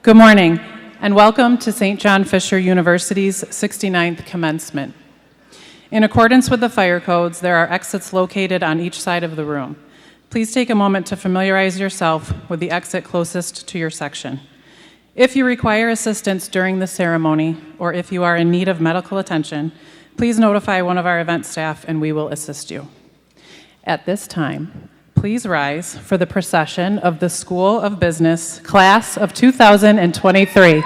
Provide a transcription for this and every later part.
Good morning, and welcome to St. John Fisher University's 69th Commencement. In accordance with the fire codes, there are exits located on each side of the room. Please take a moment to familiarize yourself with the exit closest to your section. If you require assistance during the ceremony, or if you are in need of medical attention, please notify one of our event staff and we will assist you. At this time, please rise for the procession of the School of Business, Class of 2023.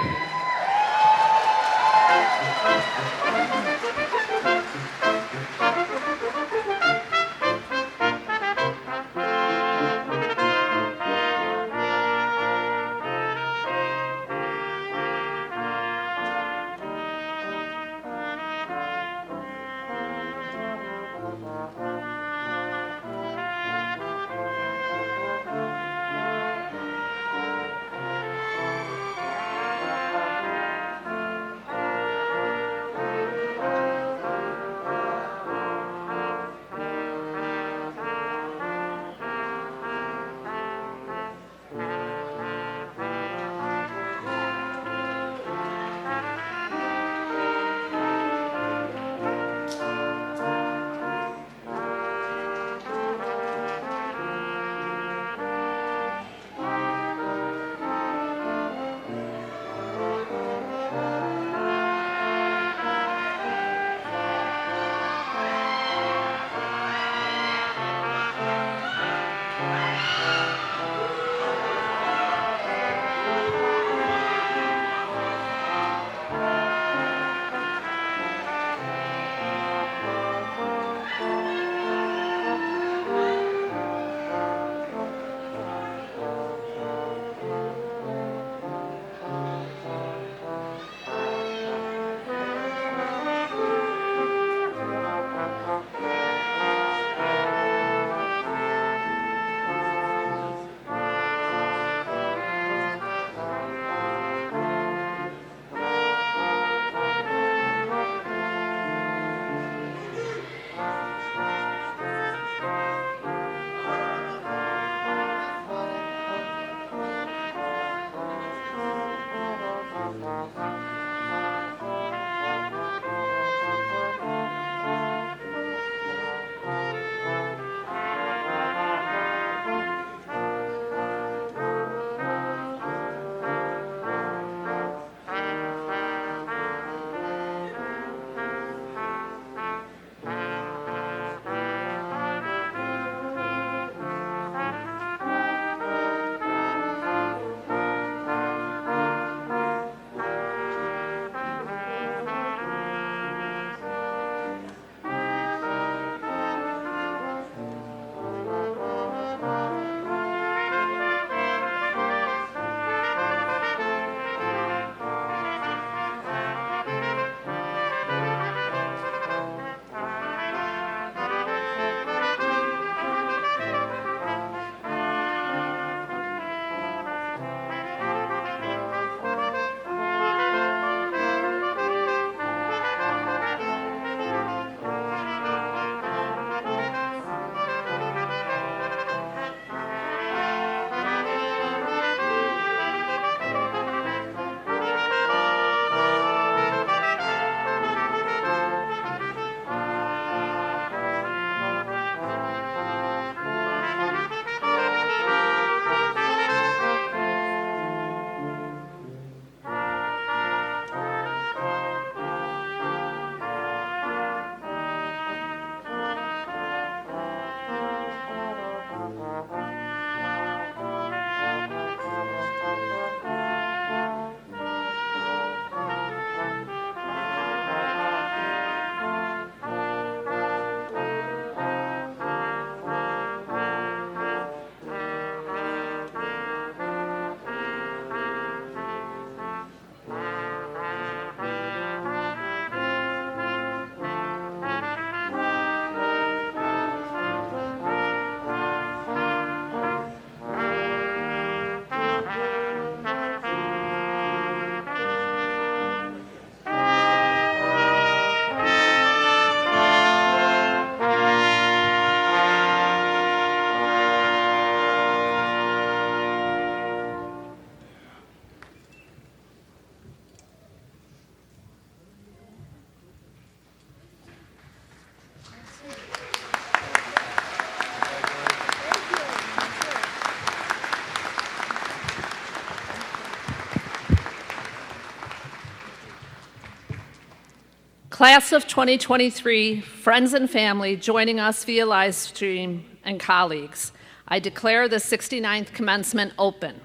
Class of 2023, friends and family joining us via live stream, and colleagues, I declare the 69th commencement open.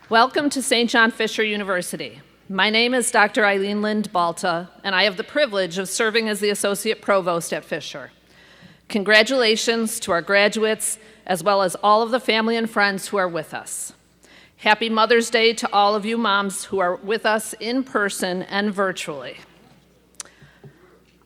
Welcome to St. John Fisher University. My name is Dr. Eileen Lind Balta, and I have the privilege of serving as the Associate Provost at Fisher. Congratulations to our graduates, as well as all of the family and friends who are with us. Happy Mother's Day to all of you moms who are with us in person and virtually.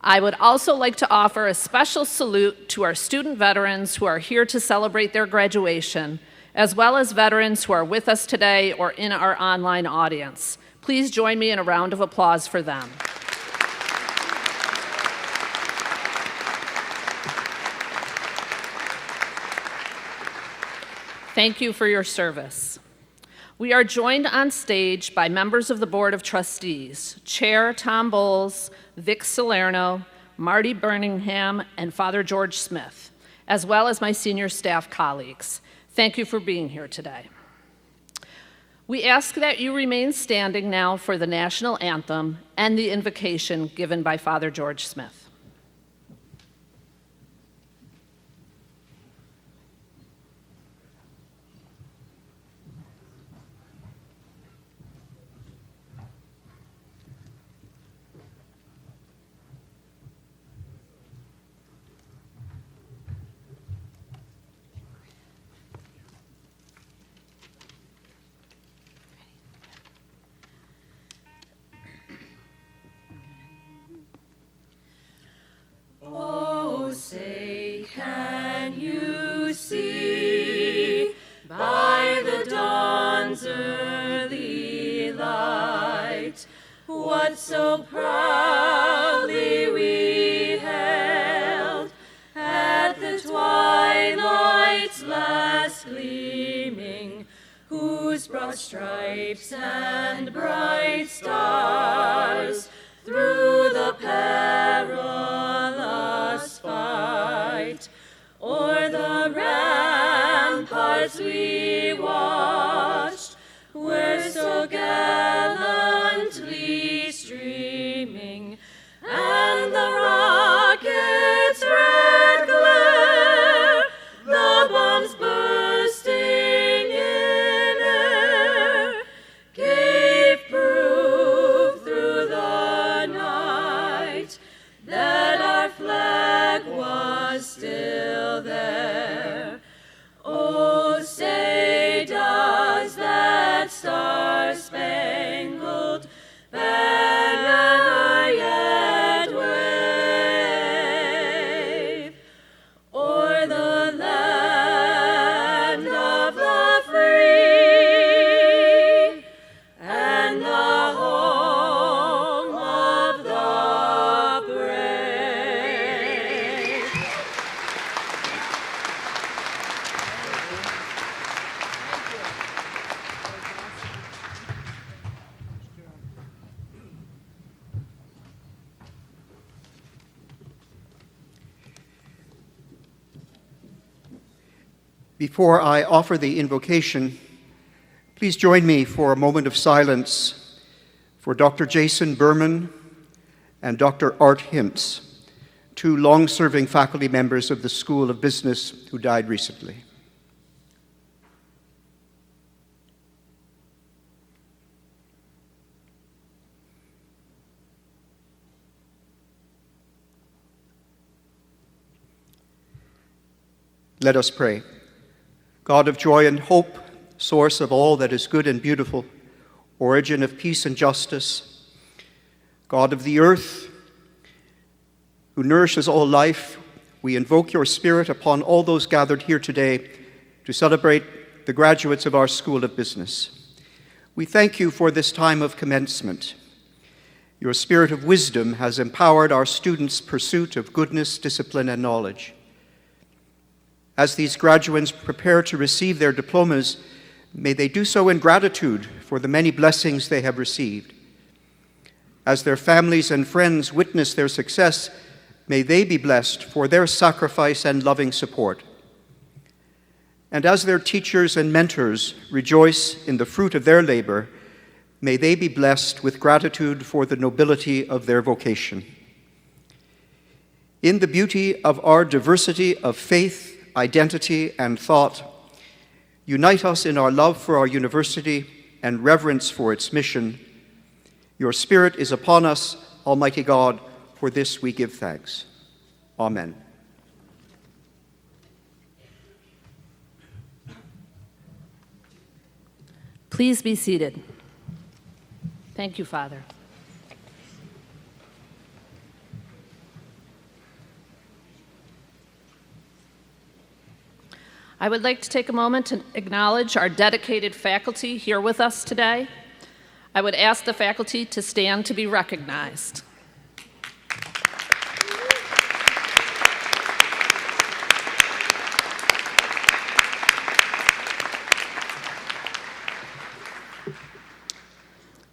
I would also like to offer a special salute to our student veterans who are here to celebrate their graduation, as well as veterans who are with us today or in our online audience. Please join me in a round of applause for them. Thank you for your service. We are joined on stage by members of the Board of Trustees, Chair Tom Bowles, Vic Salerno, Marty Birmingham, and Father George Smith, as well as my senior staff colleagues. Thank you for being here today. We ask that you remain standing now for the national anthem and the invocation given by Father George Smith. Oh, say, can you see by the dawn's early light what so proudly we hailed at the twilight's last gleaming, whose broad stripes and bright stars through the perilous fight o'er the ramparts we watched were so gallantly streaming, and the rockets' red glare, the bombs bursting in air, gave proof through the night that our flag was still there. Oh, say, does that star-spangled banner yet wave o'er the land of the free and the home of the brave? Before I offer the invocation, please join me for a moment of silence for Dr. Jason Berman and Dr. Art Hintz, two long-serving faculty members of the School of Business who died recently. Let us pray. God of joy and hope, source of all that is good and beautiful, origin of peace and justice, God of the earth, who nourishes all life, we invoke your Spirit upon all those gathered here today to celebrate the graduates of our School of Business. We thank you for this time of commencement. Your spirit of wisdom has empowered our students' pursuit of goodness, discipline, and knowledge. As these graduates prepare to receive their diplomas, may they do so in gratitude for the many blessings they have received. As their families and friends witness their success, may they be blessed for their sacrifice and loving support. And as their teachers and mentors rejoice in the fruit of their labor, may they be blessed with gratitude for the nobility of their vocation. In the beauty of our diversity of faith, identity, and thought, unite us in our love for our university and reverence for its mission. Your Spirit is upon us, Almighty God, for this we give thanks. Amen. Please be seated. Thank you, Father. I would like to take a moment to acknowledge our dedicated faculty here with us today. I would ask the faculty to stand to be recognized.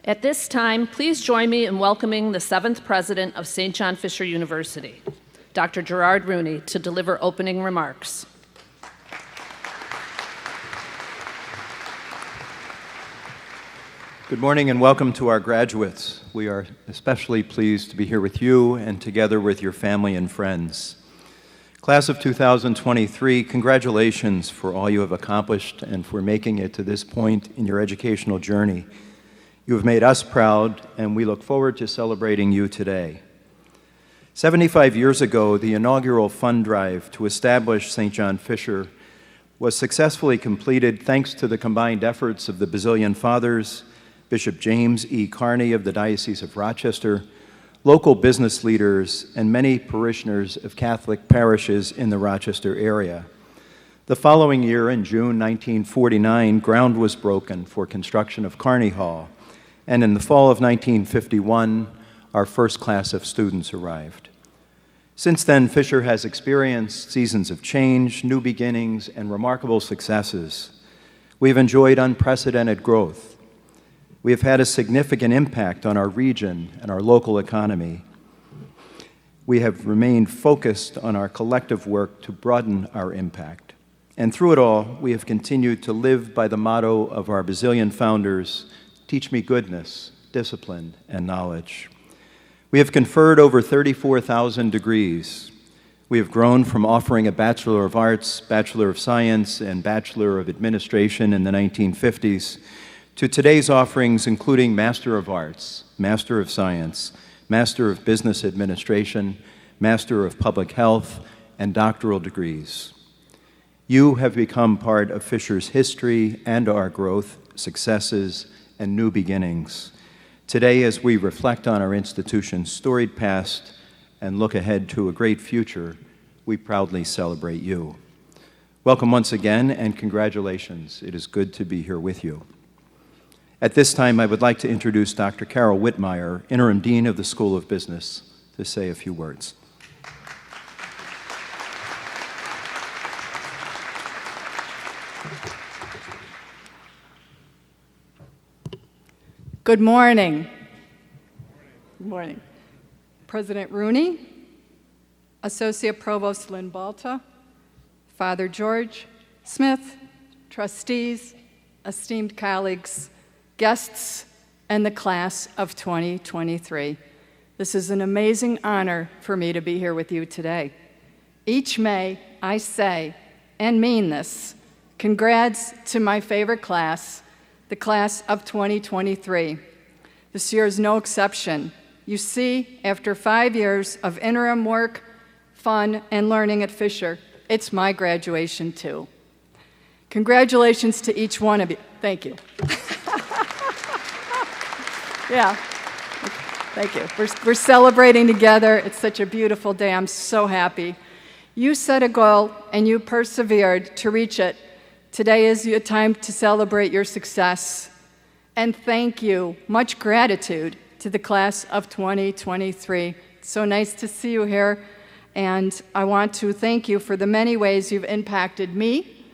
At this time, please join me in welcoming the 7th President of St. John Fisher University, Dr. Gerard Rooney, to deliver opening remarks. Good morning and welcome to our graduates. We are especially pleased to be here with you and together with your family and friends. Class of 2023, congratulations for all you have accomplished and for making it to this point in your educational journey. You have made us proud, and we look forward to celebrating you today. 75 years ago, the inaugural fund drive to establish St. John Fisher was successfully completed thanks to the combined efforts of the Basilian Fathers, Bishop James E. Carney of the Diocese of Rochester, local business leaders, and many parishioners of Catholic parishes in the Rochester area. The following year, in June 1949, ground was broken for construction of Carney Hall, and in the fall of 1951, our first class of students arrived. Since then, Fisher has experienced seasons of change, new beginnings, and remarkable successes. We have enjoyed unprecedented growth. We have had a significant impact on our region and our local economy. We have remained focused on our collective work to broaden our impact. And through it all, we have continued to live by the motto of our Basilian founders, "Teach me goodness, discipline, and knowledge." We have conferred over 34,000 degrees. We have grown from offering a Bachelor of Arts, Bachelor of Science, and Bachelor of Administration in the 1950s to today's offerings including Master of Arts, Master of Science, Master of Business Administration, Master of Public Health, and doctoral degrees. You have become part of Fisher's history and our growth, successes, and new beginnings. Today, as we reflect on our institution's storied past and look ahead to a great future, we proudly celebrate you. Welcome once again, and congratulations. It is good to be here with you. At this time, I would like to introduce Dr. Carol Whitmire, Interim Dean of the School of Business, to say a few words. Good morning. Good morning. President Rooney, Associate Provost Lynn Balta, Father George Smith, trustees, esteemed colleagues, guests, and the class of 2023. This is an amazing honor for me to be here with you today. Each May, I say, and mean this, congrats to my favorite class, the class of 2023. This year is no exception. You see, after 5 years of interim work, fun, and learning at Fisher, it's my graduation too. Congratulations to each one of you. Thank you. Yeah, thank you. We're celebrating together. It's such a beautiful day. I'm so happy. You set a goal and you persevered to reach it. Today is your time to celebrate your success. And thank you, much gratitude to the class of 2023. It's so nice to see you here. And I want to thank you for the many ways you've impacted me,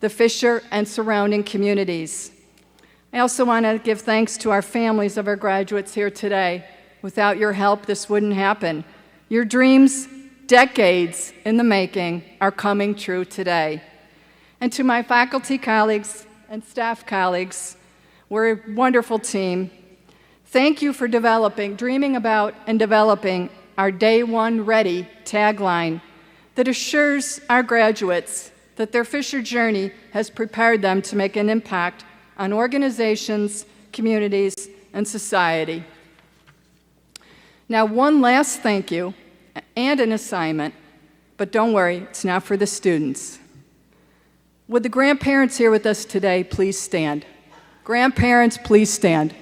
the Fisher, and surrounding communities. I also want to give thanks to our families of our graduates here today. Without your help, this wouldn't happen. Your dreams, decades in the making, are coming true today. And to my faculty colleagues and staff colleagues, we're a wonderful team. Thank you for dreaming about and developing our Day One Ready tagline that assures our graduates that their Fisher journey has prepared them to make an impact on organizations, communities, and society. Now, one last thank you and an assignment, but don't worry, it's not for the students. Would the grandparents here with us today please stand? Grandparents, please stand.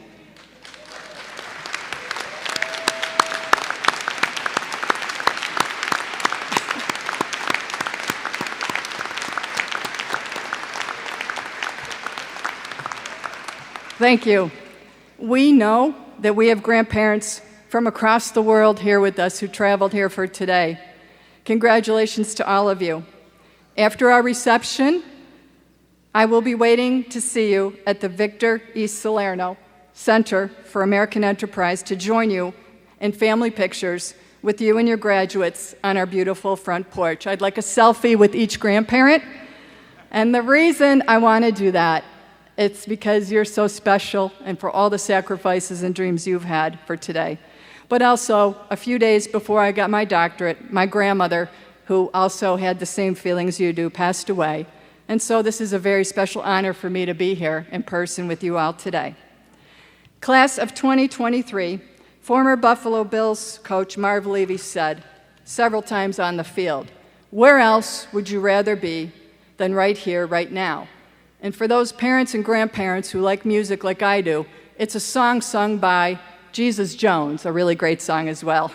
Thank you. We know that we have grandparents from across the world here with us who traveled here for today. Congratulations to all of you. After our reception, I will be waiting to see you at the Victor E. Salerno Center for American Enterprise to join you in family pictures with you and your graduates on our beautiful front porch. I'd like a selfie with each grandparent. And the reason I want to do that, it's because you're so special and for all the sacrifices and dreams you've had for today. But also, a few days before I got my doctorate, my grandmother, who also had the same feelings you do, passed away. And so this is a very special honor for me to be here in person with you all today. Class of 2023, former Buffalo Bills coach Marv Levy said several times on the field, "Where else would you rather be than right here, right now?" And for those parents and grandparents who like music like I do, it's a song sung by Jesus Jones, a really great song as well.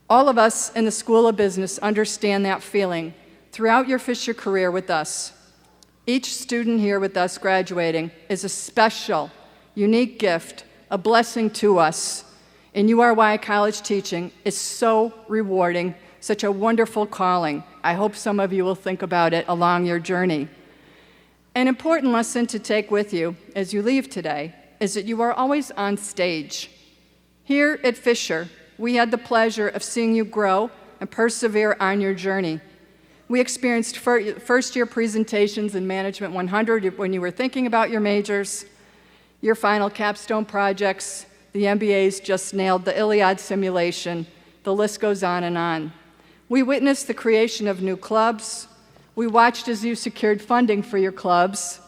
All of us in the School of Business understand that feeling throughout your Fisher career with us. Each student here with us graduating is a special, unique gift, a blessing to us. And you are why college teaching is so rewarding, such a wonderful calling. I hope some of you will think about it along your journey. An important lesson to take with you as you leave today is that you are always on stage. Here at Fisher, we had the pleasure of seeing you grow and persevere on your journey. We experienced first-year presentations in Management 100 when you were thinking about your majors, your final capstone projects, the MBAs just nailed the Iliad simulation, the list goes on and on. We witnessed the creation of new clubs. We watched as you secured funding for your clubs,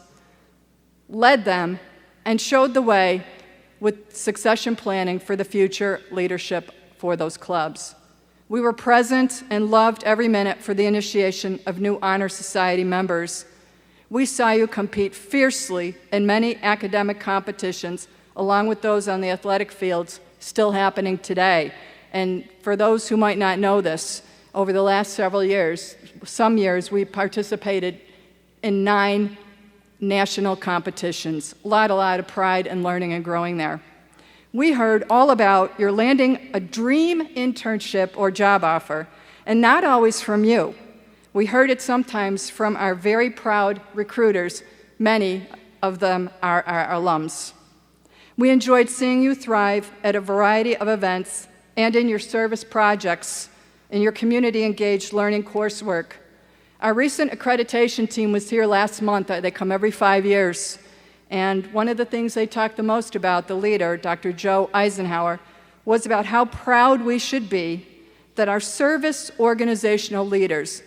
led them, and showed the way with succession planning for the future leadership for those clubs. We were present and loved every minute for the initiation of new Honor Society members. We saw you compete fiercely in many academic competitions, along with those on the athletic fields still happening today. And for those who might not know this, over the last several years, some years we participated in 9 national competitions. A lot of pride and learning and growing there. We heard all about your landing a dream internship or job offer, and not always from you. We heard it sometimes from our very proud recruiters. Many of them are our alums. We enjoyed seeing you thrive at a variety of events and in your service projects, in your community-engaged learning coursework. Our recent accreditation team was here last month. They come every 5 years. And one of the things they talked the most about, the leader, Dr. Joe Eisenhower, was about how proud we should be that our service organizational leaders,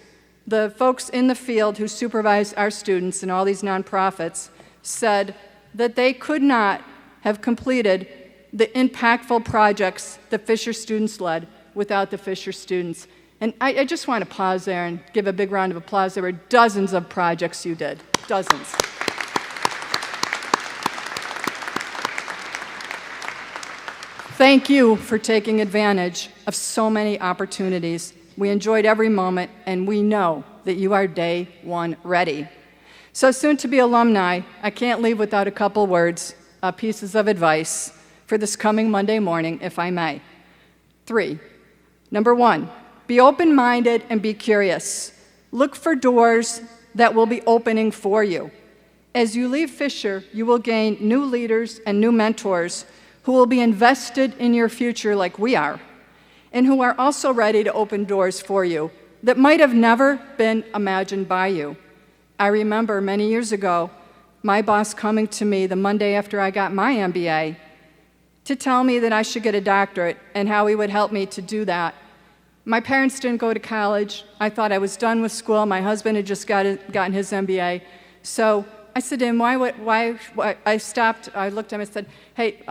the folks in the field who supervise our students and all these nonprofits, said that they could not have completed the impactful projects that Fisher students led without the Fisher students. And I just want to pause there and give a big round of applause. There were dozens of projects you did, dozens. Thank you for taking advantage of so many opportunities. We enjoyed every moment, and we know that you are day one ready. So soon to be alumni, I can't leave without a couple words, pieces of advice for this coming Monday morning, if I may. 3. Number 1, be open-minded and be curious. Look for doors that will be opening for you. As you leave Fisher, you will gain new leaders and new mentors who will be invested in your future like we are, and who are also ready to open doors for you that might have never been imagined by you. I remember many years ago, my boss coming to me the Monday after I got my MBA to tell me that I should get a doctorate and how he would help me to do that. My parents didn't go to college. I thought I was done with school. My husband had just gotten his MBA. So I said to him, why? I stopped, I looked at him and said, hey,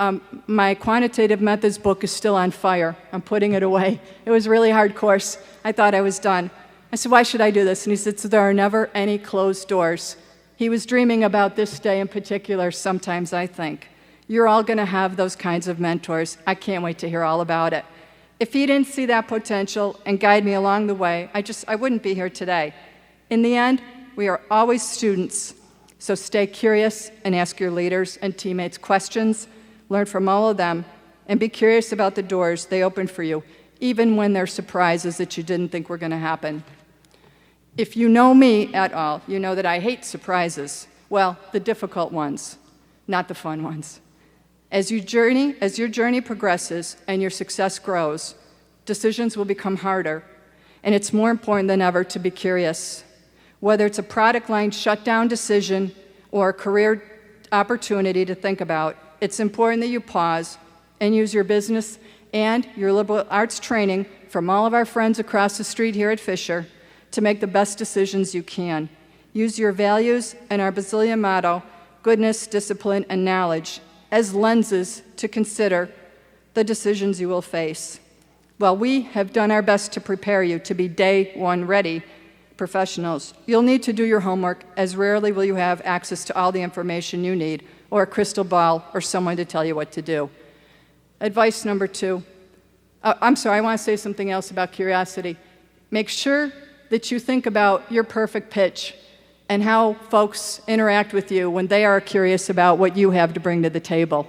my quantitative methods book is still on fire. I'm putting it away. It was a really hard course. I thought I was done. I said, why should I do this? And he said, so there are never any closed doors. He was dreaming about this day in particular, sometimes I think. You're all going to have those kinds of mentors. I can't wait to hear all about it. If he didn't see that potential and guide me along the way, I wouldn't be here today. In the end, we are always students. So stay curious and ask your leaders and teammates questions, learn from all of them, and be curious about the doors they open for you, even when they're surprises that you didn't think were going to happen. If you know me at all, you know that I hate surprises. Well, the difficult ones, not the fun ones. As your journey progresses and your success grows, decisions will become harder, and it's more important than ever to be curious. Whether it's a product line shutdown decision or a career opportunity to think about, it's important that you pause and use your business and your liberal arts training from all of our friends across the street here at Fisher to make the best decisions you can. Use your values and our Basilian motto, goodness, discipline, and knowledge, as lenses to consider the decisions you will face. Well, we have done our best to prepare you to be day one ready professionals. You'll need to do your homework, as rarely will you have access to all the information you need, or a crystal ball, or someone to tell you what to do. Advice number 2. I want to say something else about curiosity. Make sure that you think about your perfect pitch and how folks interact with you when they are curious about what you have to bring to the table.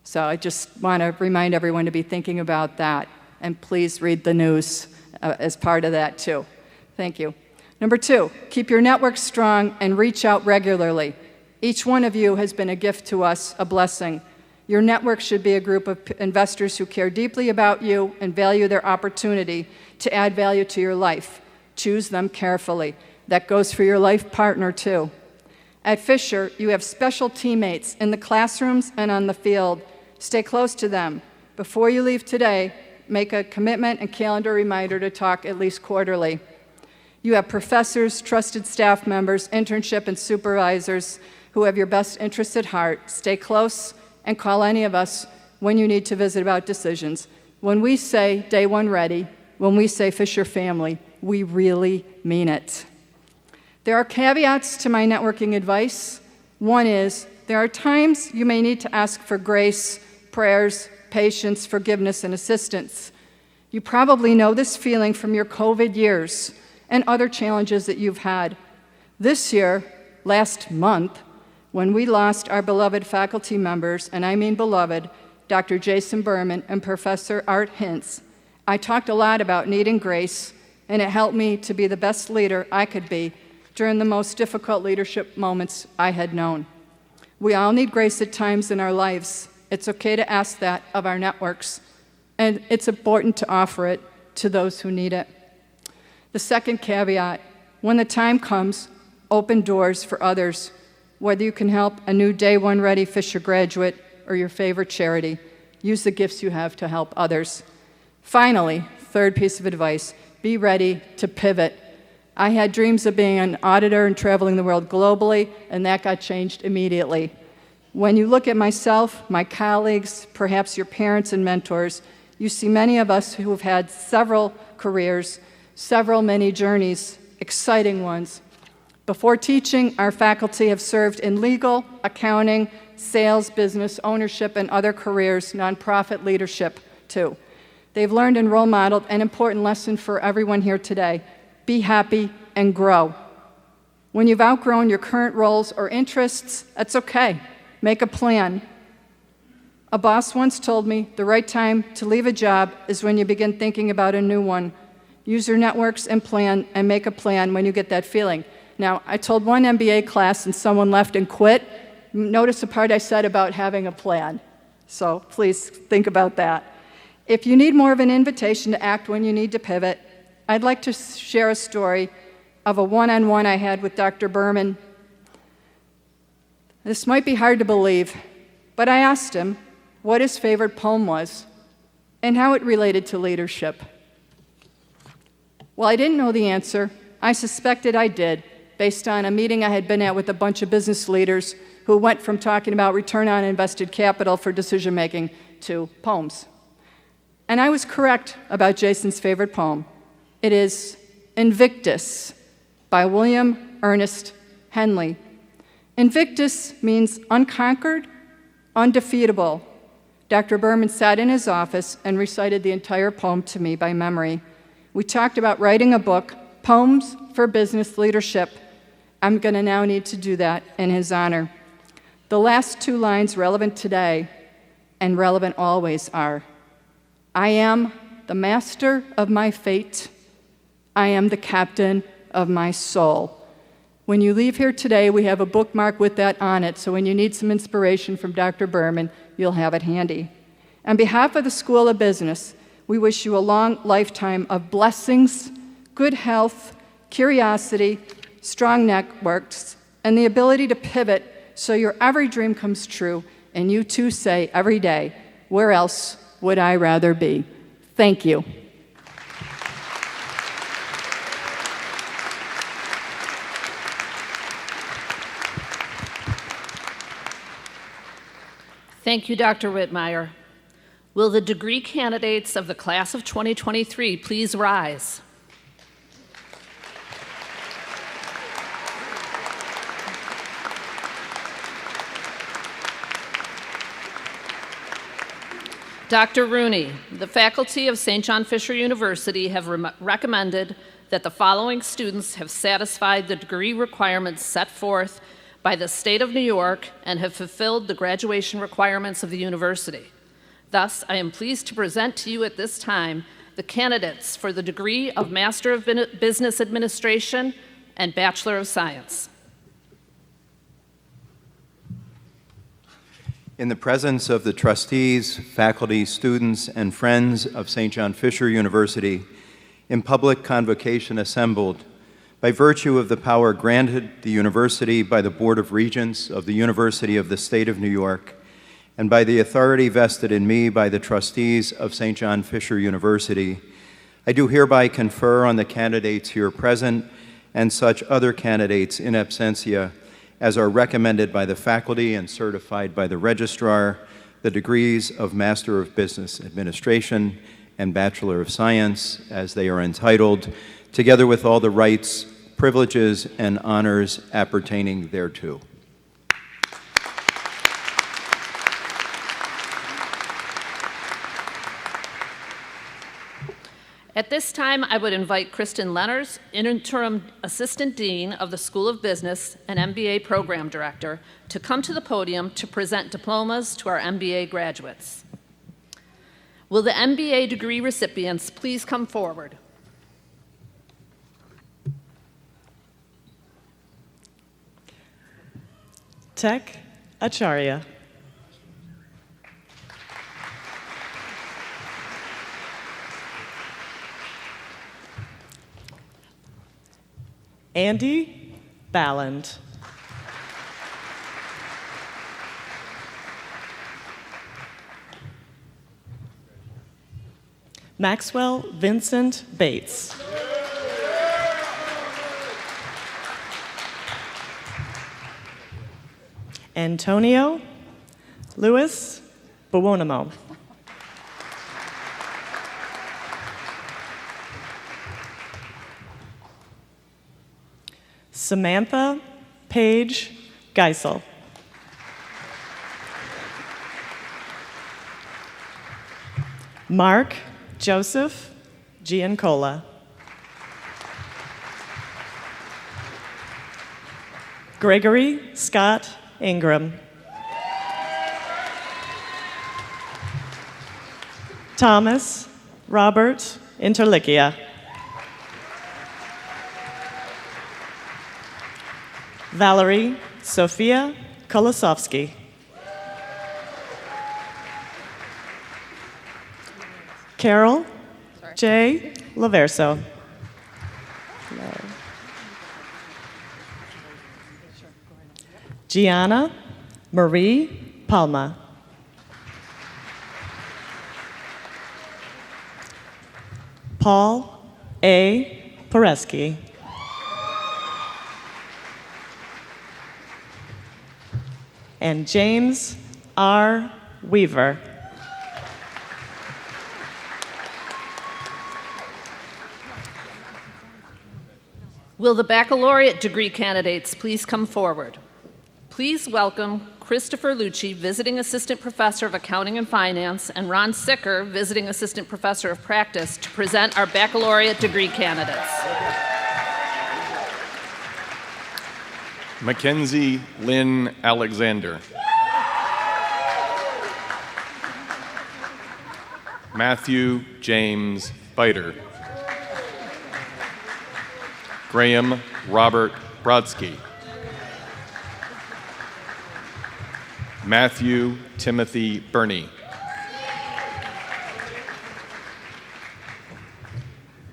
So I just want to remind everyone to be thinking about that, and please read the news as part of that too. Thank you. Number 2, keep your network strong and reach out regularly. Each one of you has been a gift to us, a blessing. Your network should be a group of investors who care deeply about you and value their opportunity to add value to your life. Choose them carefully. That goes for your life partner, too. At Fisher, you have special teammates in the classrooms and on the field. Stay close to them. Before you leave today, make a commitment and calendar reminder to talk at least quarterly. You have professors, trusted staff members, internship and supervisors who have your best interests at heart. Stay close and call any of us when you need to visit about decisions. When we say day one ready, when we say Fisher family, we really mean it. There are caveats to my networking advice. One is, there are times you may need to ask for grace, prayers, patience, forgiveness, and assistance. You probably know this feeling from your COVID years and other challenges that you've had. This year, last month, when we lost our beloved faculty members, and I mean beloved, Dr. Jason Berman and Professor Art Hintz, I talked a lot about needing grace, and it helped me to be the best leader I could be during the most difficult leadership moments I had known. We all need grace at times in our lives. It's okay to ask that of our networks, and it's important to offer it to those who need it. The second caveat, when the time comes, open doors for others, whether you can help a new day one ready Fisher graduate or your favorite charity. Use the gifts you have to help others. Finally, third piece of advice, be ready to pivot. I had dreams of being an auditor and traveling the world globally, and that got changed immediately. When you look at myself, my colleagues, perhaps your parents and mentors, you see many of us who have had several careers, many journeys, exciting ones. Before teaching, our faculty have served in legal, accounting, sales, business, ownership, and other careers, nonprofit leadership, too. They've learned and role modeled an important lesson for everyone here today. Be happy and grow. When you've outgrown your current roles or interests, that's okay. Make a plan. A boss once told me the right time to leave a job is when you begin thinking about a new one. Use your networks and plan and make a plan when you get that feeling. Now, I told one MBA class and someone left and quit. Notice the part I said about having a plan. So please think about that. If you need more of an invitation to act when you need to pivot, I'd like to share a story of a one-on-one I had with Dr. Berman. This might be hard to believe, but I asked him what his favorite poem was and how it related to leadership. Well, I didn't know the answer. I suspected I did, based on a meeting I had been at with a bunch of business leaders who went from talking about return on invested capital for decision-making to poems. And I was correct about Jason's favorite poem. It is Invictus by William Ernest Henley. Invictus means unconquered, undefeatable. Dr. Berman sat in his office and recited the entire poem to me by memory. We talked about writing a book, Poems for Business Leadership. I'm going to now need to do that in his honor. The last two lines, relevant today and relevant always, are, I am the master of my fate. I am the captain of my soul. When you leave here today, we have a bookmark with that on it, so when you need some inspiration from Dr. Berman, you'll have it handy. On behalf of the School of Business, we wish you a long lifetime of blessings, good health, curiosity, strong networks, and the ability to pivot so your every dream comes true, and you too say every day, where else would I rather be? Thank you. Thank you, Dr. Whitmire. Will the degree candidates of the class of 2023 please rise? Dr. Rooney, the faculty of St. John Fisher University have recommended that the following students have satisfied the degree requirements set forth by the state of New York and have fulfilled the graduation requirements of the university. Thus, I am pleased to present to you at this time the candidates for the degree of Master of Business Administration and Bachelor of Science. In the presence of the trustees, faculty, students, and friends of St. John Fisher University, in public convocation assembled, by virtue of the power granted the university by the Board of Regents of the University of the State of New York, and by the authority vested in me by the trustees of St. John Fisher University, I do hereby confer on the candidates here present and such other candidates in absentia as are recommended by the faculty and certified by the registrar, the degrees of Master of Business Administration and Bachelor of Science as they are entitled, together with all the rights, privileges, and honors appertaining thereto. At this time, I would invite Kristen Lenners, Interim Assistant Dean of the School of Business and MBA Program Director, to come to the podium to present diplomas to our MBA graduates. Will the MBA degree recipients please come forward? Tech Acharya. Andy Balland. Maxwell Vincent Bates. Antonio Louis Bawonamo. Samantha Paige Geisel. Mark Joseph Giancola. Gregory Scott Ingram. Thomas Robert Interlicia. Valerie Sophia Kolosowski. Carol J. Laverso. Gianna Marie Palma. Paul A. Poreski. And James R. Weaver. Will the baccalaureate degree candidates please come forward? Please welcome Christopher Lucci, Visiting Assistant Professor of Accounting and Finance, and Ron Sicker, Visiting Assistant Professor of Practice, to present our baccalaureate degree candidates. Mackenzie Lynn Alexander. Matthew James Biter. Graham Robert Brodsky. Matthew Timothy Burney.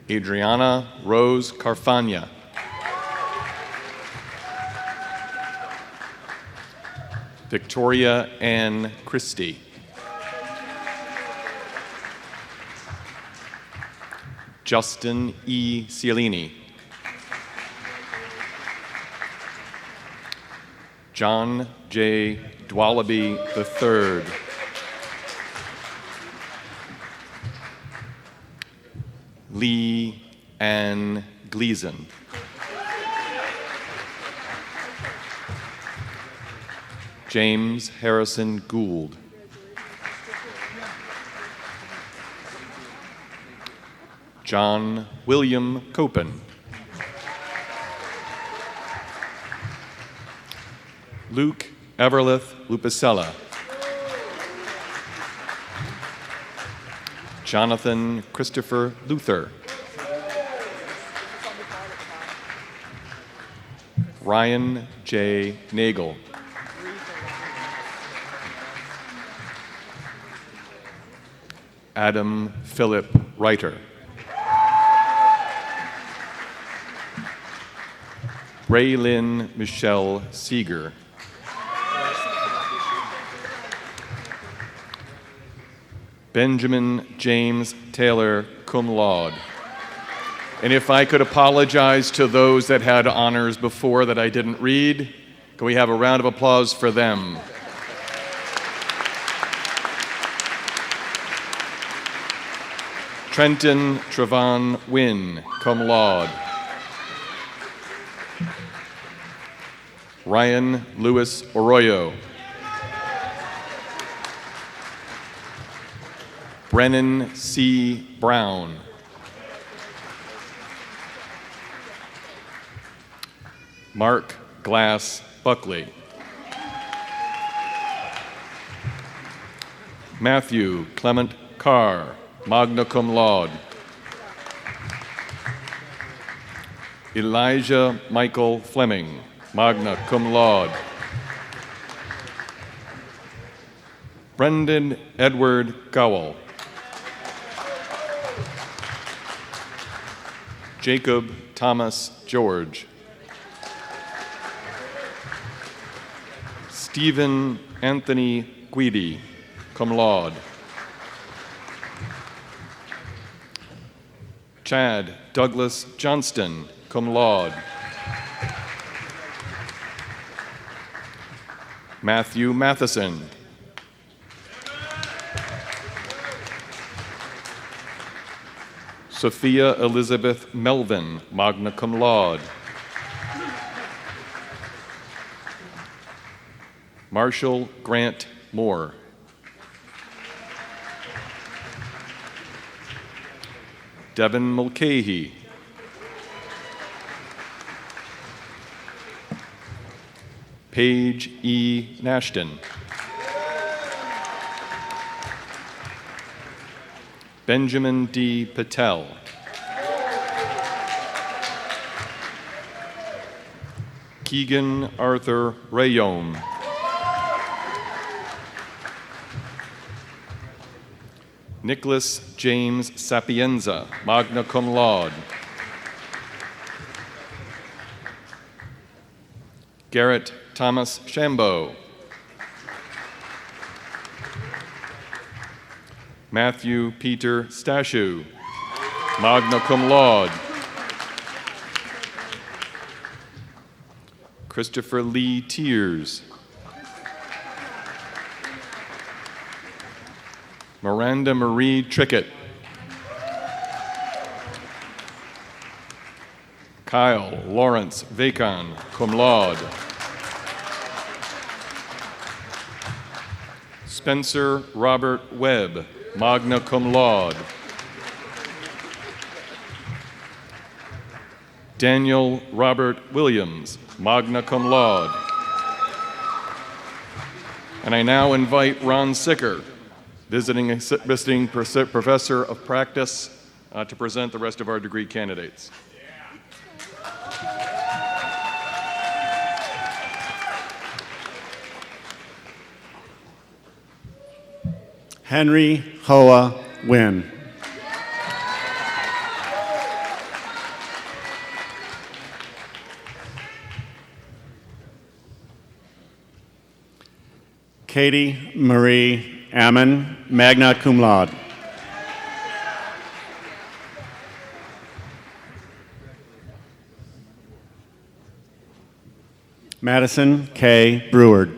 Adriana Rose Carfagna. Victoria Ann Christie. Justin E. Cialini. John J. Dwalaby III. Lee Ann Gleason. James Harrison Gould. John William Copen. Luke Everlith Lupicella. Jonathan Christopher Luther. Ryan J. Nagel. Adam Philip Reiter. Braylyn Michelle Seeger. Benjamin James Taylor, cum laude. And if I could apologize to those that had honors before that I didn't read, can we have a round of applause for them? Trenton Trevon Wynn, cum laude. Ryan Lewis Arroyo. Brennan C. Brown. Mark Glass Buckley. Matthew Clement Carr, magna cum laude. Elijah Michael Fleming, magna cum laude. Brendan Edward Gowell. Jacob Thomas George. Stephen Anthony Guidi, cum laude. Chad Douglas Johnston, cum laude. Matthew Matheson. Sophia Elizabeth Melvin, magna cum laude. Marshall Grant Moore. Devin Mulcahy. Paige E. Nashton. Benjamin D. Patel. Keegan Arthur Rayom. Nicholas James Sapienza, magna cum laude. Garrett Thomas Shambo. Matthew Peter Stashu, magna cum laude. Christopher Lee Tears. Miranda Marie Trickett. Kyle Lawrence Vacon, cum laude. Spencer Robert Webb, magna cum laude. Daniel Robert Williams, magna cum laude. And I now invite Ron Sicker, visiting professor of practice, to present the rest of our degree candidates. Henry Hoa Nguyen. Katie Marie Ammon, magna cum laude. Madison K. Breward.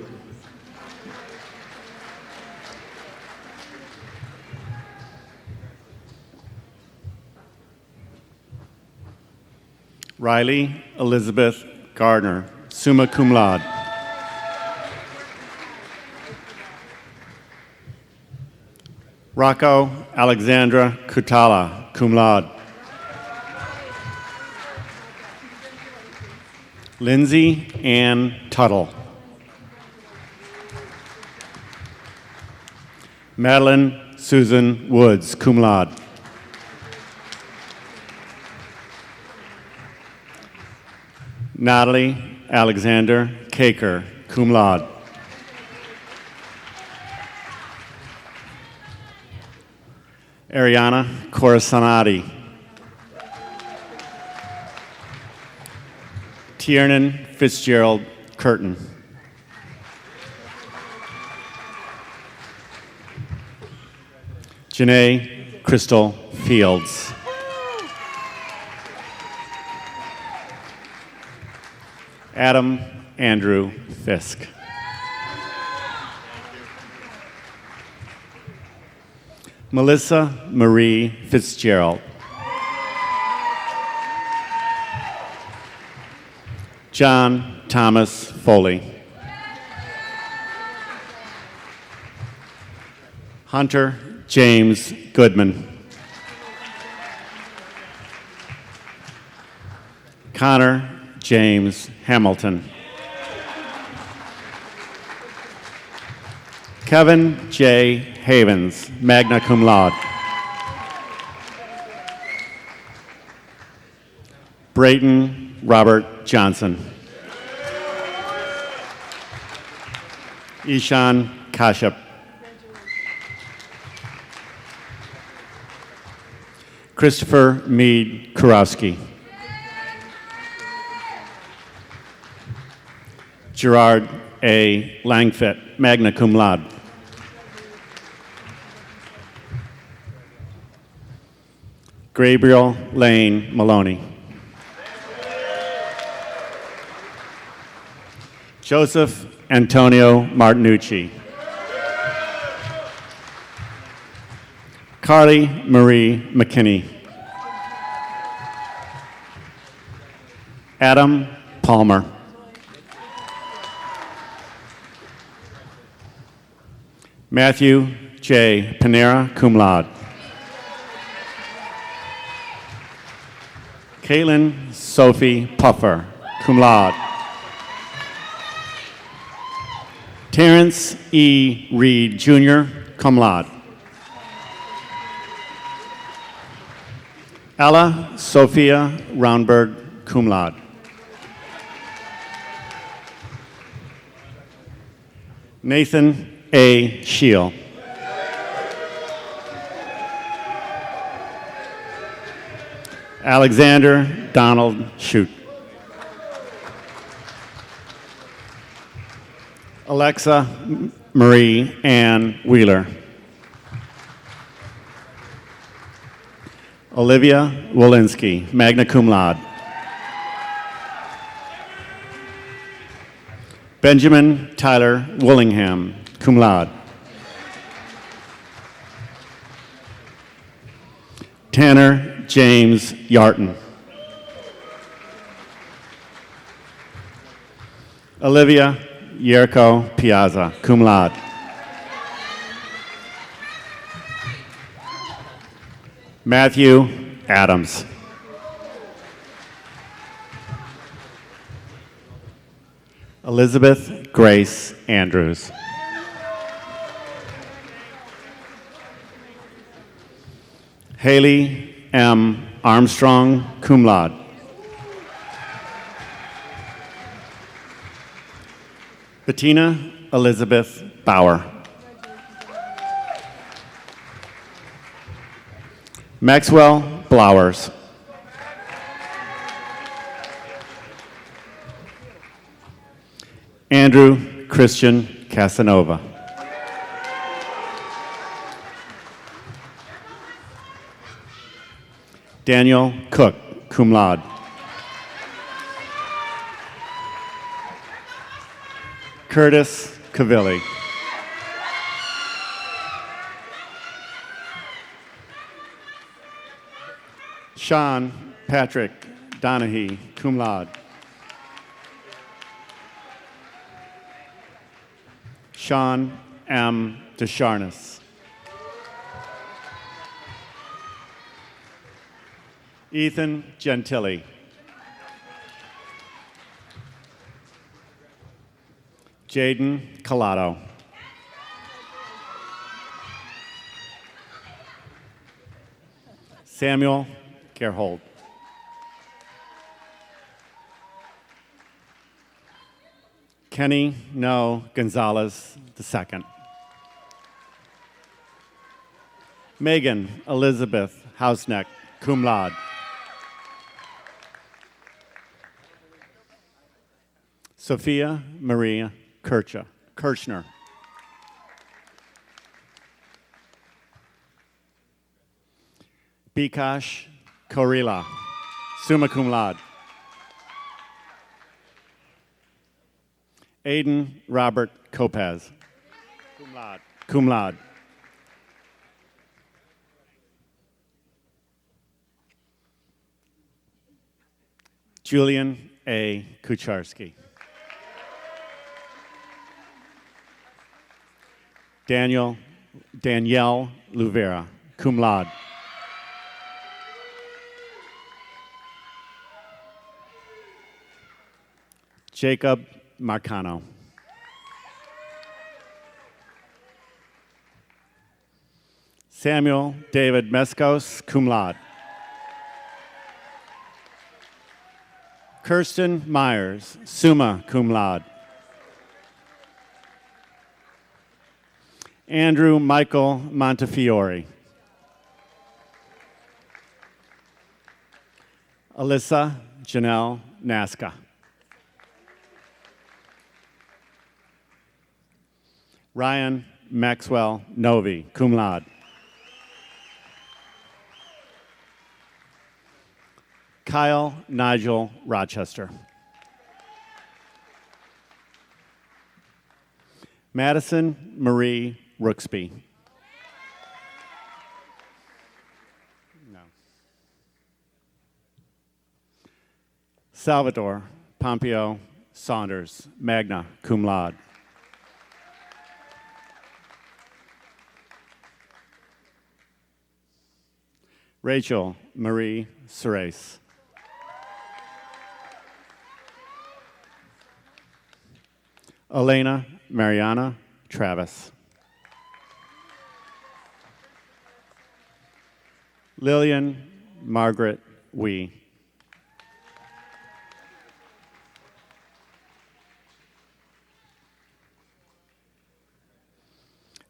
Riley Elizabeth Gardner, summa cum laude. Rocco Alexandra Kutala, cum laude. Lindsay Ann Tuttle. Madeline Susan Woods, cum laude. Natalie Alexander Caker, cum laude. Ariana Corasanati. Tiernan Fitzgerald Curtin. Janae Crystal Fields. Adam Andrew Fisk. Melissa Marie Fitzgerald. John Thomas Foley. Hunter James Goodman. Connor James Hamilton. Kevin J. Havens, magna cum laude. Brayton Robert Johnson. Ishan Kashyap. Christopher Meade Kurowski. Gerard A. Langfit, magna cum laude. Gabriel Lane Maloney. Joseph Antonio Martinucci. Carly Marie McKinney. Adam Palmer. Matthew J. Panera, cum laude. Caitlin Sophie Puffer, cum laude. Terrence E. Reed, Jr., cum laude. Ella Sophia Roundberg, cum laude. Nathan A. Scheel. Alexander Donald Shute. Alexa Marie Ann Wheeler. Olivia Walensky, magna cum laude. Benjamin Tyler Willingham, cum laude. Tanner James Yarton. Olivia Yerko Piazza, cum laude. Matthew Adams. Elizabeth Grace Andrews. Haley M. Armstrong, cum laude. Bettina Elizabeth Bauer. Maxwell Blowers. Andrew Christian Casanova. Daniel Cook, cum laude. Curtis Cavilli. Sean Patrick Donahue, cum laude. Sean M. Descharnes. Ethan Gentili. Jaden Collado. Samuel Gerhold. Kenny No Gonzalez II. Megan Elizabeth Hausneck, cum laude. Sophia Maria Kirchner. Bikash Korila, summa cum laude. Aiden Robert Kopaz, cum laude. Cum laude. Julian A. Kucharski. Danielle Luvera, cum laude. Jacob Marcano. Samuel David Meskos, cum laude. Kirsten Myers, summa cum laude. Andrew Michael Montefiore. Alyssa Janelle Nasca. Ryan Maxwell Novi, cum laude. Kyle Nigel Rochester. Madison Marie Rooksby. No. Salvador Pompeo Saunders, magna cum laude. Rachel Marie Ceres. Elena Mariana Travis. Lillian Margaret Wee.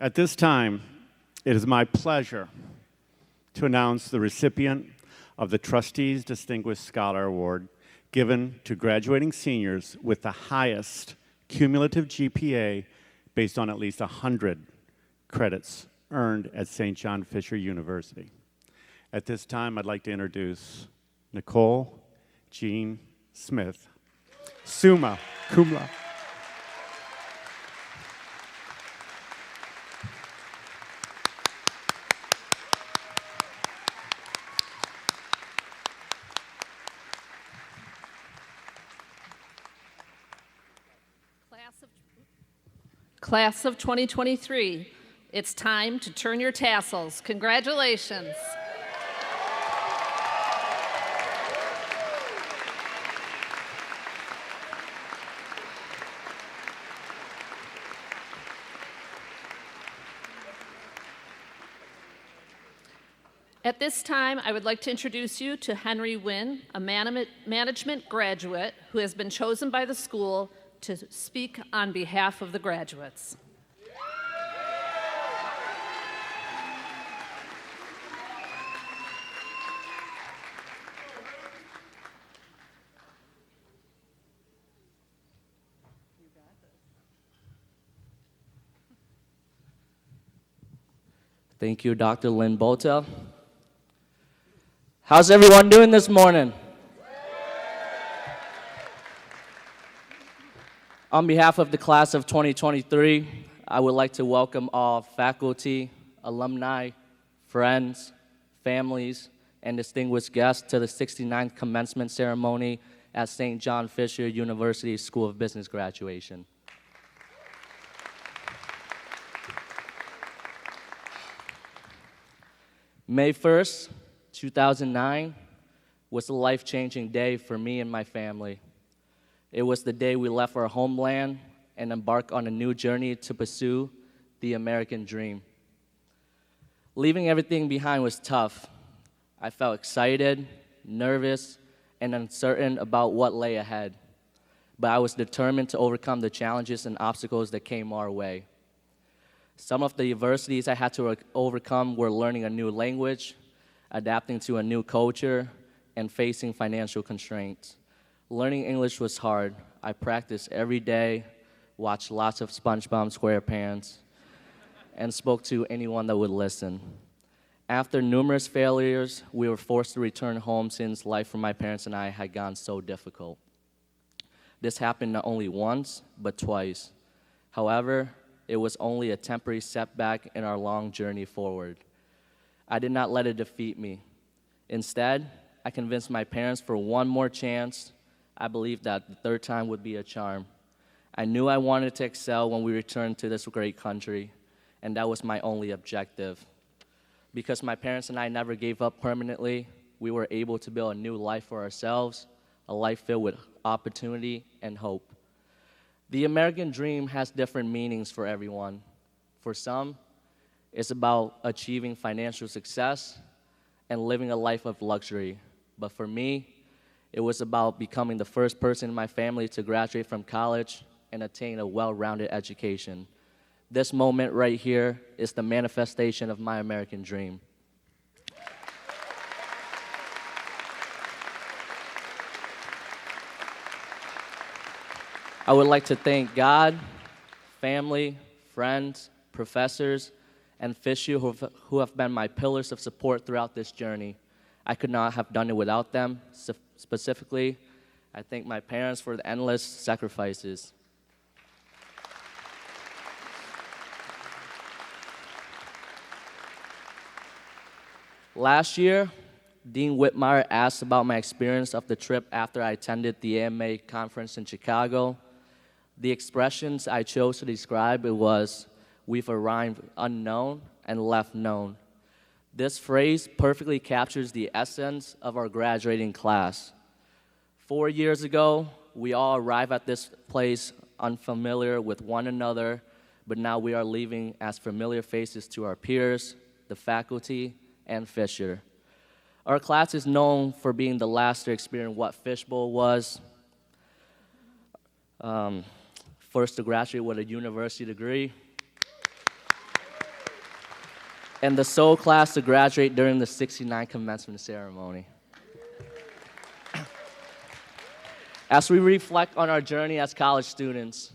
At this time, it is my pleasure to announce the recipient of the Trustees Distinguished Scholar Award given to graduating seniors with the highest cumulative GPA based on at least 100 credits earned at St. John Fisher University. At this time, I'd like to introduce Nicole Jean Smith, summa cum laude. Class of 2023, it's time to turn your tassels. Congratulations. At this time, I would like to introduce you to Henry Wynn, a management graduate who has been chosen by the school to speak on behalf of the graduates. Thank you, Dr. Lynn Bolta. How's everyone doing this morning? On behalf of the class of 2023, I would like to welcome all faculty, alumni, friends, families, and distinguished guests to the 69th commencement ceremony at St. John Fisher University School of Business graduation. May 1st, 2009 was a life-changing day for me and my family. It was the day we left our homeland and embarked on a new journey to pursue the American dream. Leaving everything behind was tough. I felt excited, nervous, and uncertain about what lay ahead. But I was determined to overcome the challenges and obstacles that came our way. Some of the adversities I had to overcome were learning a new language, adapting to a new culture, and facing financial constraints. Learning English was hard. I practiced every day, watched lots of SpongeBob SquarePants, and spoke to anyone that would listen. After numerous failures, we were forced to return home since life for my parents and I had gone so difficult. This happened not only once, but twice. However, it was only a temporary setback in our long journey forward. I did not let it defeat me. Instead, I convinced my parents for one more chance. I believed that the third time would be a charm. I knew I wanted to excel when we returned to this great country, and that was my only objective. Because my parents and I never gave up permanently, we were able to build a new life for ourselves, a life filled with opportunity and hope. The American dream has different meanings for everyone. For some, it's about achieving financial success and living a life of luxury. But for me, it was about becoming the first person in my family to graduate from college and attain a well-rounded education. This moment right here is the manifestation of my American dream. I would like to thank God, family, friends, professors, and Fisher who have been my pillars of support throughout this journey. I could not have done it without them. Specifically, I thank my parents for the endless sacrifices. Last year, Dean Whitmire asked about my experience of the trip after I attended the AMA conference in Chicago. The expressions I chose to describe it was, "We've arrived unknown and left known." This phrase perfectly captures the essence of our graduating class. 4 years ago, we all arrived at this place unfamiliar with one another, but now we are leaving as familiar faces to our peers, the faculty, and Fisher. Our class is known for being the last to experience what Fishbowl was. First to graduate with a university degree, and the sole class to graduate during the 69th commencement ceremony. As we reflect on our journey as college students,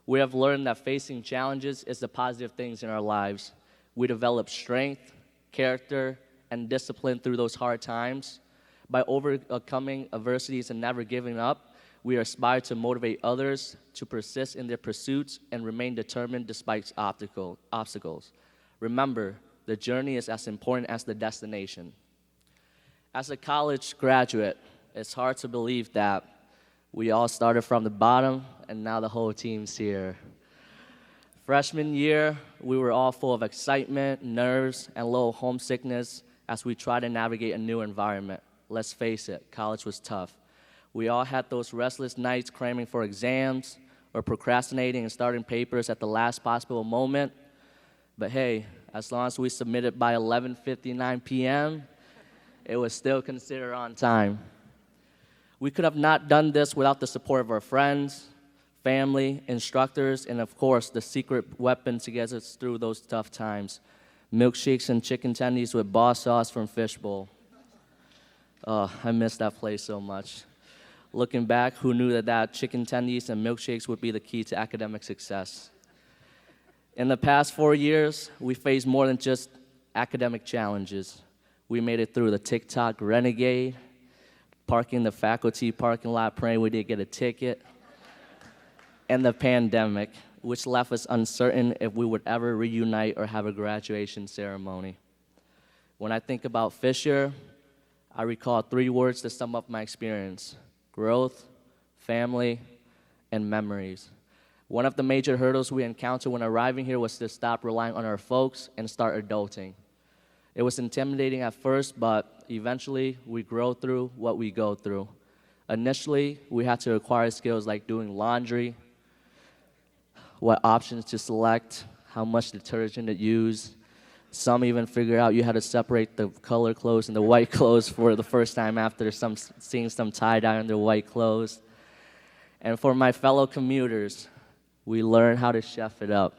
We have learned that facing challenges is the positive things in our lives. We develop strength, character, and discipline through those hard times. By overcoming adversities and never giving up, we aspire to motivate others to persist in their pursuits and remain determined despite obstacles. Remember, the journey is as important as the destination. As a college graduate, it's hard to believe that we all started from the bottom and now the whole team's here. Freshman year, we were all full of excitement, nerves, and a little homesickness as we tried to navigate a new environment. Let's face it, college was tough. We all had those restless nights cramming for exams or procrastinating and starting papers at the last possible moment. But hey, as long as we submitted by 11:59 p.m., it was still considered on time. We could have not done this without the support of our friends, family, instructors, and of course, the secret weapon to get us through those tough times. Milkshakes and chicken tendies with boss sauce from Fishbowl. Oh, I miss that place so much. Looking back, who knew that chicken tendies and milkshakes would be the key to academic success? In the past 4 years, we faced more than just academic challenges. We made it through the TikTok renegade, parking the faculty parking lot praying we didn't get a ticket, and the pandemic, which left us uncertain if we would ever reunite or have a graduation ceremony. When I think about Fisher, I recall 3 words to sum up my experience: growth, family, and memories. One of the major hurdles we encountered when arriving here was to stop relying on our folks and start adulting. It was intimidating at first, but eventually we grow through what we go through. Initially, we had to acquire skills like doing laundry, what options to select, how much detergent to use. Some even figure out you had to separate the color clothes and the white clothes for the first time after seeing some tie-dye on their white clothes. And for my fellow commuters, we learned how to chef it up.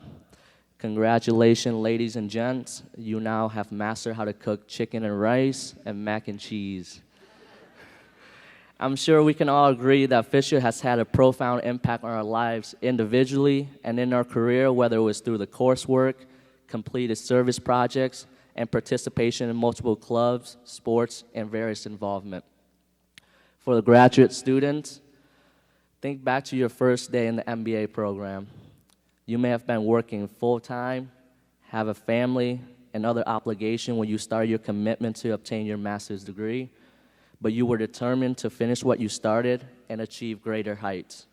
Congratulations, ladies and gents. You now have mastered how to cook chicken and rice and mac and cheese. I'm sure we can all agree that Fisher has had a profound impact on our lives individually and in our career, whether it was through the coursework, completed service projects, and participation in multiple clubs, sports, and various involvement. For the graduate students, think back to your first day in the MBA program. You may have been working full-time, have a family, and other obligation when you started your commitment to obtain your master's degree, but you were determined to finish what you started and achieve greater heights.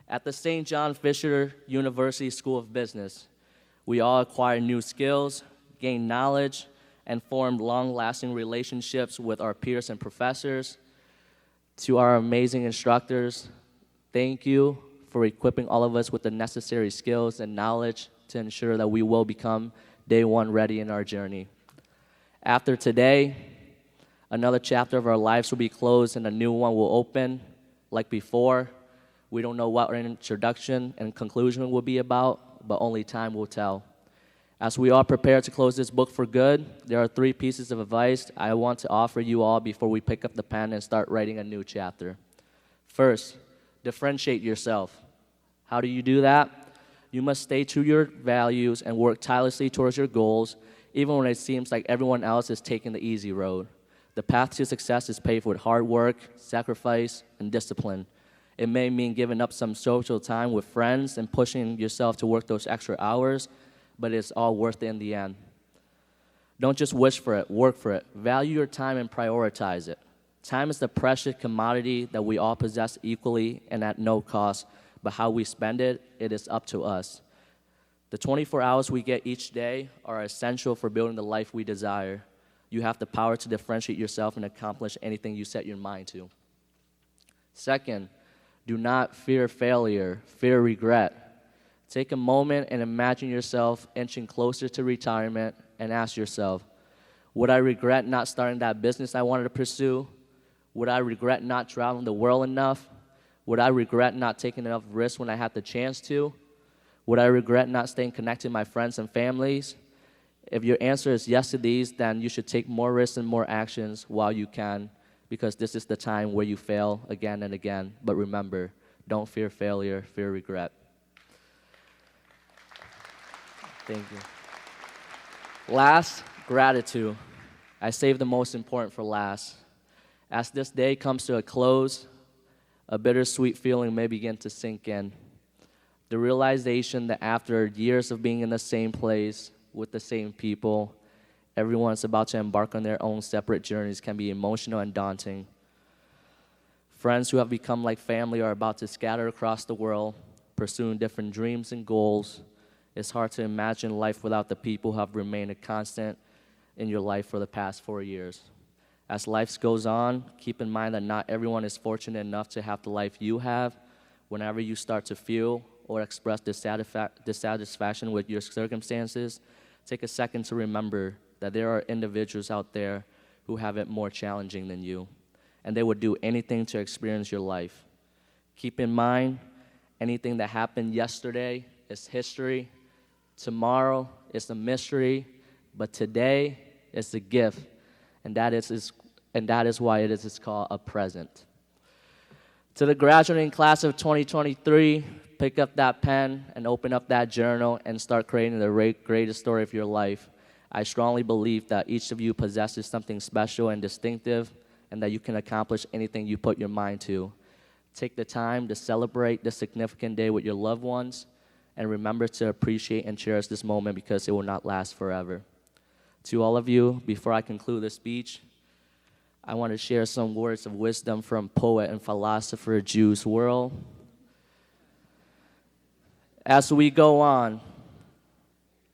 At the St. John Fisher University School of Business, we all acquired new skills, gained knowledge, and formed long-lasting relationships with our peers and professors. To our amazing instructors, thank you for equipping all of us with the necessary skills and knowledge to ensure that we will become day one ready in our journey. After today, another chapter of our lives will be closed and a new one will open. Like before, we don't know what our introduction and conclusion will be about, but only time will tell. As we all prepare to close this book for good, there are 3 pieces of advice I want to offer you all before we pick up the pen and start writing a new chapter. First, differentiate yourself. How do you do that? You must stay true to your values and work tirelessly towards your goals, even when it seems like everyone else is taking the easy road. The path to success is paved with hard work, sacrifice, and discipline. It may mean giving up some social time with friends and pushing yourself to work those extra hours, but it's all worth it in the end. Don't just wish for it, work for it. Value your time and prioritize it. Time is the precious commodity that we all possess equally and at no cost, but how we spend it, it is up to us. The 24 hours we get each day are essential for building the life we desire. You have the power to differentiate yourself and accomplish anything you set your mind to. Second, do not fear failure, fear regret. Take a moment and imagine yourself inching closer to retirement and ask yourself, would I regret not starting that business I wanted to pursue? Would I regret not traveling the world enough? Would I regret not taking enough risks when I had the chance to? Would I regret not staying connected to my friends and families? If your answer is yes to these, then you should take more risks and more actions while you can, because this is the time where you fail again and again. But remember, don't fear failure, fear regret. Thank you. Last, gratitude. I saved the most important for last. As this day comes to a close, a bittersweet feeling may begin to sink in. The realization that after years of being in the same place with the same people, everyone's about to embark on their own separate journeys can be emotional and daunting. Friends who have become like family are about to scatter across the world, pursuing different dreams and goals. It's hard to imagine life without the people who have remained a constant in your life for the past 4 years. As life goes on, keep in mind that not everyone is fortunate enough to have the life you have. Whenever you start to feel or express dissatisfaction with your circumstances, take a second to remember that there are individuals out there who have it more challenging than you, and they would do anything to experience your life. Keep in mind, anything that happened yesterday is history. Tomorrow is a mystery, but today is a gift, and that is why it's called a present. To the graduating class of 2023, pick up that pen and open up that journal and start creating the greatest story of your life. I strongly believe that each of you possesses something special and distinctive, and that you can accomplish anything you put your mind to. Take the time to celebrate this significant day with your loved ones, and remember to appreciate and cherish this moment because it will not last forever. To all of you, before I conclude the speech, I want to share some words of wisdom from poet and philosopher Jules World. As we go on,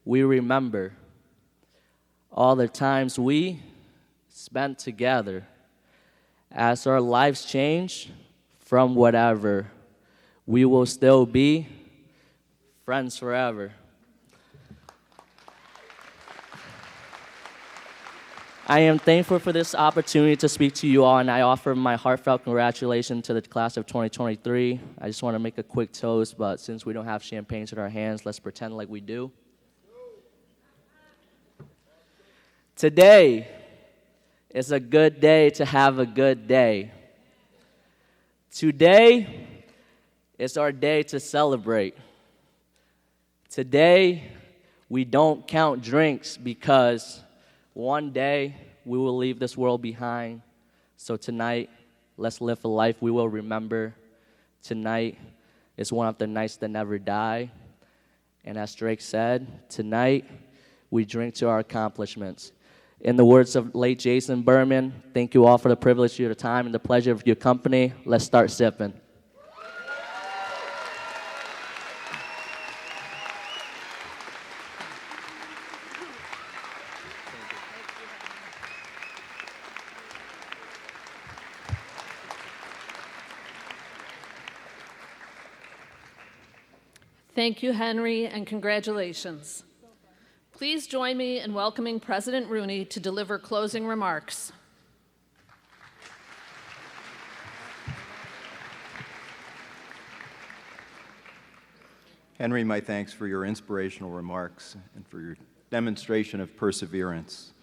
we remember all the times we spent together. As our lives change from whatever, we will still be friends forever. I am thankful for this opportunity to speak to you all, and I offer my heartfelt congratulations to the class of 2023. I just want to make a quick toast, but since we don't have champagnes in our hands, let's pretend like we do. Today is a good day to have a good day. Today is our day to celebrate. Today, we don't count drinks because one day we will leave this world behind. So tonight, let's live a life we will remember. Tonight is one of the nights that never die. And as Drake said, tonight we drink to our accomplishments. In the words of late Jason Berman, thank you all for the privilege of your time and the pleasure of your company. Let's start sipping. Thank you, Henry, and congratulations. Please join me in welcoming President Rooney to deliver closing remarks. Henry, my thanks for your inspirational remarks and for your demonstration of perseverance.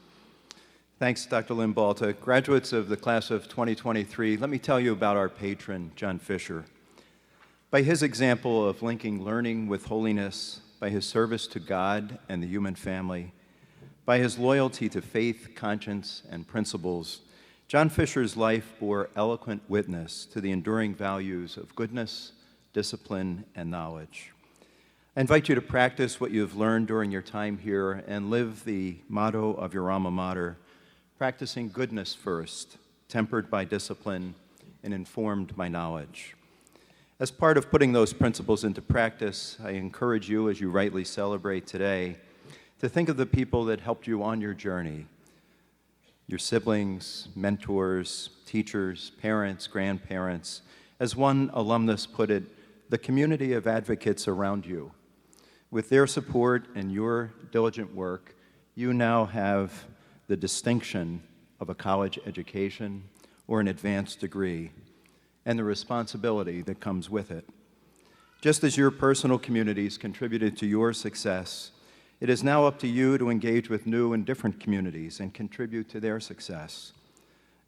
Thanks, Dr. Limbalta. Graduates of the class of 2023, let me tell you about our patron, John Fisher. By his example of linking learning with holiness, by his service to God and the human family, by his loyalty to faith, conscience, and principles, John Fisher's life bore eloquent witness to the enduring values of goodness, discipline, and knowledge. I invite you to practice what you have learned during your time here and live the motto of your alma mater, practicing goodness first, tempered by discipline and informed by knowledge. As part of putting those principles into practice, I encourage you, as you rightly celebrate today, to think of the people that helped you on your journey, your siblings, mentors, teachers, parents, grandparents. As one alumnus put it, the community of advocates around you. With their support and your diligent work, you now have the distinction of a college education or an advanced degree, and the responsibility that comes with it. Just as your personal communities contributed to your success, it is now up to you to engage with new and different communities and contribute to their success.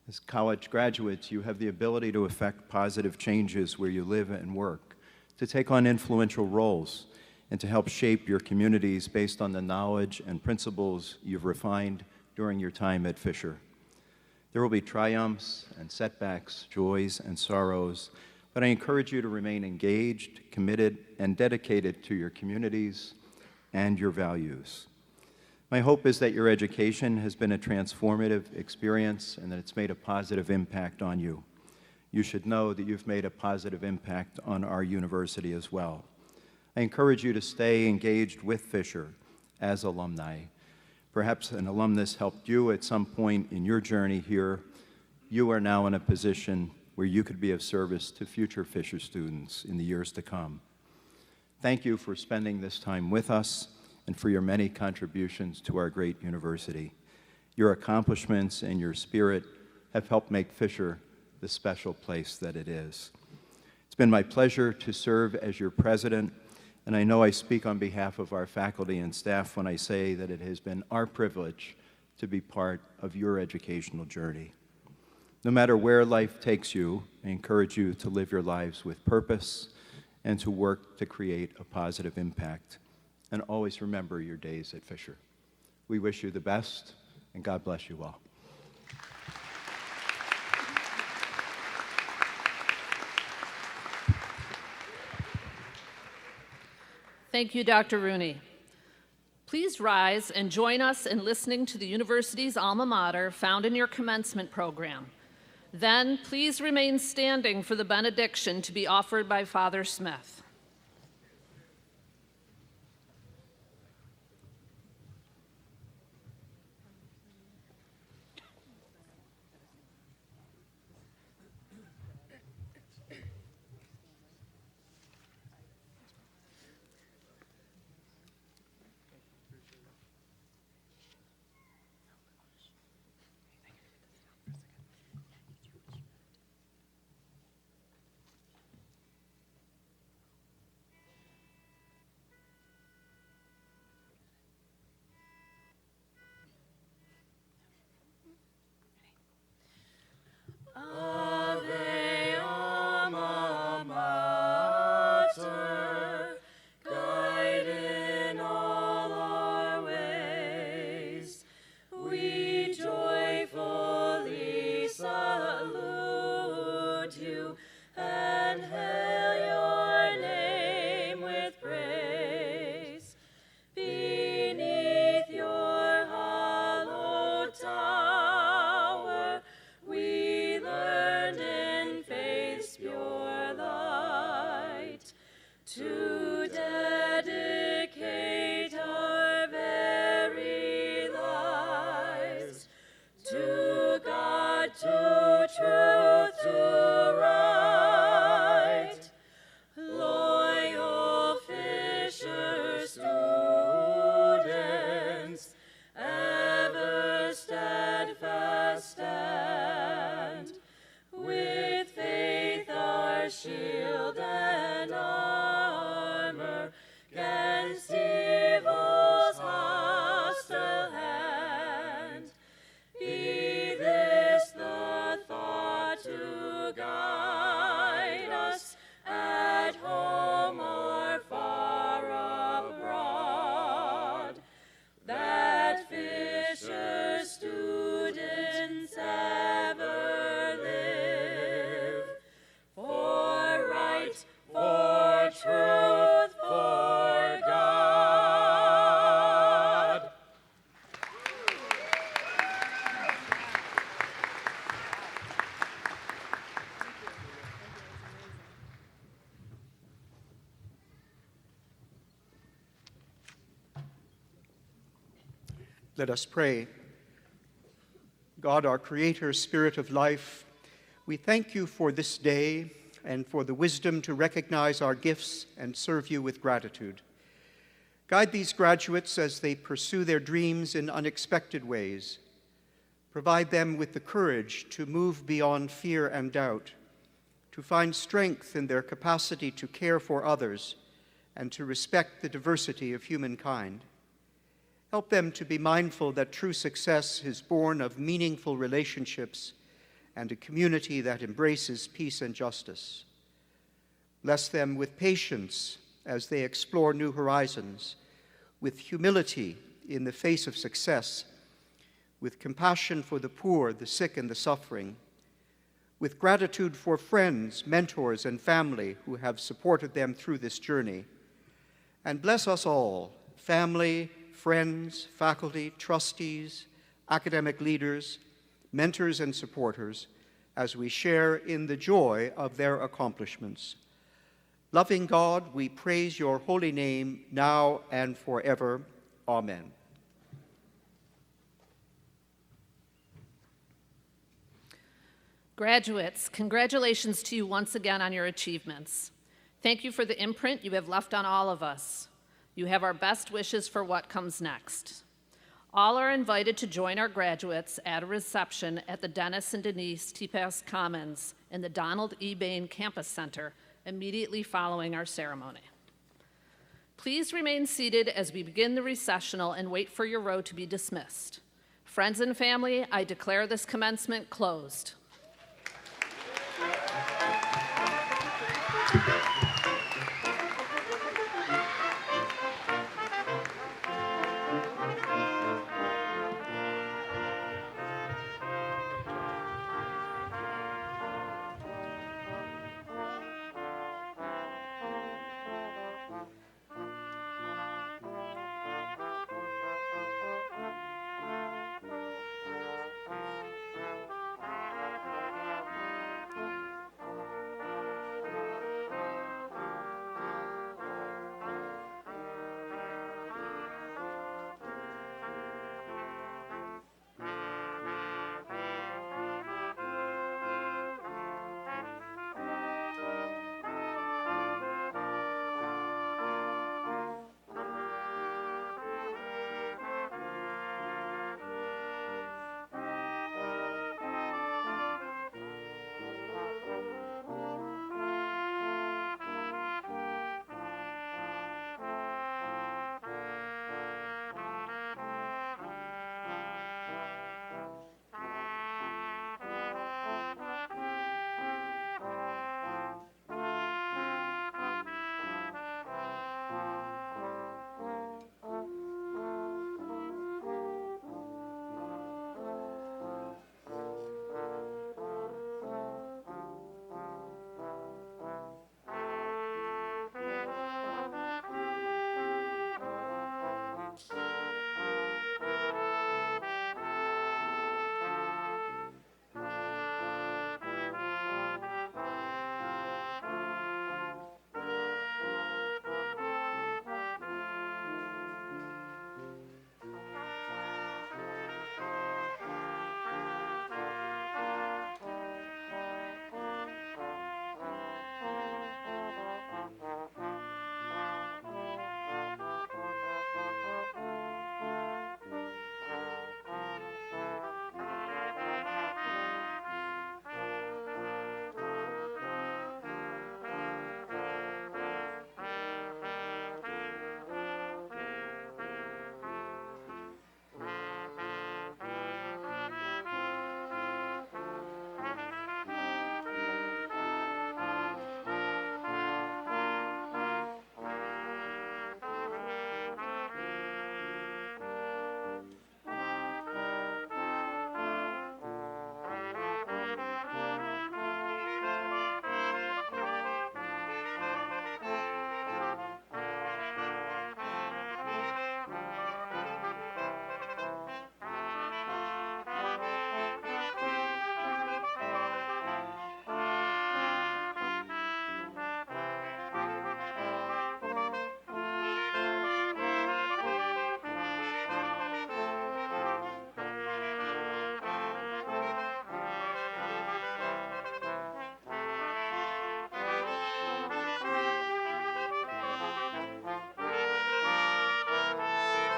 As college graduates, you have the ability to effect positive changes where you live and work, to take on influential roles, and to help shape your communities based on the knowledge and principles you've refined during your time at Fisher. There will be triumphs and setbacks, joys and sorrows, but I encourage you to remain engaged, committed, and dedicated to your communities and your values. My hope is that your education has been a transformative experience and that it's made a positive impact on you. You should know that you've made a positive impact on our university as well. I encourage you to stay engaged with Fisher as alumni. Perhaps an alumnus helped you at some point in your journey here. You are now in a position where you could be of service to future Fisher students in the years to come. Thank you for spending this time with us and for your many contributions to our great university. Your accomplishments and your spirit have helped make Fisher the special place that it is. It's been my pleasure to serve as your president, and I know I speak on behalf of our faculty and staff when I say that it has been our privilege to be part of your educational journey. No matter where life takes you, I encourage you to live your lives with purpose and to work to create a positive impact. And always remember your days at Fisher. We wish you the best, and God bless you all. Thank you, Dr. Rooney. Please rise and join us in listening to the university's alma mater found in your commencement program. Then, please remain standing for the benediction to be offered by Father Smith. Ave alma mater, guide in all our ways. We joyfully salute you and hail your name with praise. Beneath your hallowed tower, we learned in faith's pure light to dedicate our very lives to God, to truth, to right. Loyal Fisher students, ever steadfast stand, with faith our shield and armor, 'gainst evil's hostile hand. Be this the thought to guide us at home or far abroad, that Fisher students ever live for right, for truth, for God. Let us pray. God, our Creator, Spirit of life, we thank you for this day and for the wisdom to recognize our gifts and serve you with gratitude. Guide these graduates as they pursue their dreams in unexpected ways. Provide them with the courage to move beyond fear and doubt, to find strength in their capacity to care for others and to respect the diversity of humankind. Help them to be mindful that true success is born of meaningful relationships and a community that embraces peace and justice. Bless them with patience as they explore new horizons, with humility in the face of success, with compassion for the poor, the sick, and the suffering, with gratitude for friends, mentors, and family who have supported them through this journey. And bless us all, family, friends, faculty, trustees, academic leaders, mentors, and supporters, as we share in the joy of their accomplishments. Loving God, we praise your holy name now and forever. Amen. Graduates, congratulations to you once again on your achievements. Thank you for the imprint you have left on all of us. You have our best wishes for what comes next. All are invited to join our graduates at a reception at the Dennis and Denise Tepass Commons in the Donald E. Bain Campus Center immediately following our ceremony. Please remain seated as we begin the recessional and wait for your row to be dismissed. Friends and family, I declare this commencement closed.